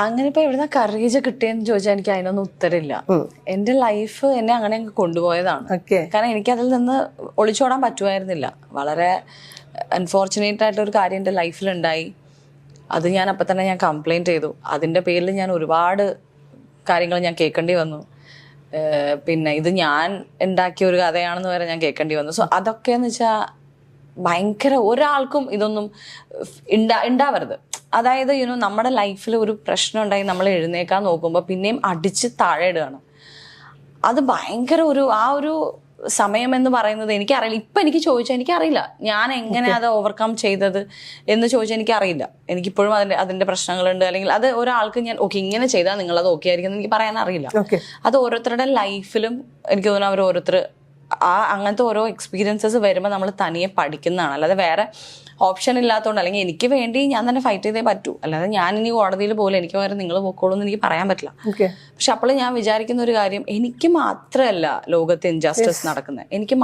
അങ്ങനെ ഇപ്പൊ എവിടുന്ന കറേജ് കിട്ടിയെന്ന് ചോദിച്ചാൽ എനിക്ക് അതിനൊന്നും ഉത്തരമില്ല. എന്റെ ലൈഫ് എന്നെ അങ്ങനെ അങ്ങ് കൊണ്ടുപോയതാണ്. കാരണം എനിക്ക് അതിൽ നിന്ന് ഒളിച്ചോടാൻ പറ്റുമായിരുന്നില്ല. വളരെ അൺഫോർച്ചുനേറ്റ് ആയിട്ടൊരു കാര്യം എൻ്റെ ലൈഫിലുണ്ടായി. അത് ഞാൻ അപ്പം തന്നെ ഞാൻ കംപ്ലൈൻറ്റ് ചെയ്തു. അതിൻ്റെ പേരിൽ ഞാൻ ഒരുപാട് കാര്യങ്ങൾ ഞാൻ കേൾക്കേണ്ടി വന്നു. പിന്നെ ഇത് ഞാൻ ഉണ്ടാക്കിയ ഒരു കഥയാണെന്ന് വരെ ഞാൻ കേൾക്കേണ്ടി വന്നു. സോ അതൊക്കെയെന്ന് വെച്ചാൽ ഭയങ്കര, ഒരാൾക്കും ഇതൊന്നും ഉണ്ടാവരുത്. അതായത് നമ്മുടെ ലൈഫിൽ ഒരു പ്രശ്നം ഉണ്ടായി നമ്മൾ എഴുന്നേക്കാൻ നോക്കുമ്പോൾ പിന്നെയും അടിച്ച് താഴെ ഇടുകയാണ്. അത് ഭയങ്കര ആ ഒരു സമയം എന്ന് പറയുന്നത് എനിക്കറിയില്ല. ഇപ്പം എനിക്ക് ചോദിച്ചാൽ എനിക്കറിയില്ല ഞാൻ എങ്ങനെ അത് ഓവർകം ചെയ്തത് എന്ന് ചോദിച്ചാൽ എനിക്കറിയില്ല. എനിക്കിപ്പോഴും അതിൻ്റെ പ്രശ്നങ്ങളുണ്ട്. അല്ലെങ്കിൽ അത് ഒരാൾക്ക് ഞാൻ ഓക്കെ ഇങ്ങനെ ചെയ്താൽ നിങ്ങളത് ഓക്കെ ആയിരിക്കും എനിക്ക് പറയാൻ അറിയില്ല. അത് ഓരോരുത്തരുടെ ലൈഫിലും എനിക്ക് തോന്നുന്നു അവർ ഓരോരുത്തർ അങ്ങനത്തെ ഓരോ എക്സ്പീരിയൻസസ് വരുമ്പോൾ നമ്മൾ തനിയെ പഠിക്കുന്നതാണ്. അല്ലാതെ വേറെ ഓപ്ഷൻ ഇല്ലാത്തതുകൊണ്ട്, അല്ലെങ്കിൽ എനിക്ക് വേണ്ടി ഞാൻ തന്നെ ഫൈറ്റ് ചെയ്തേ പറ്റൂ. അല്ലാതെ ഞാൻ ഇനി കോടതിയിൽ പോലെ എനിക്ക് വേറെ നിങ്ങൾ പോക്കോളൂ എന്ന് എനിക്ക് പറയാൻ പറ്റില്ല. പക്ഷെ അപ്പോൾ ഞാൻ വിചാരിക്കുന്ന ഒരു കാര്യം, എനിക്ക് മാത്രമല്ല ലോകത്ത് ഇൻജസ്റ്റിസ് നടക്കുന്നത്, എനിക്ക്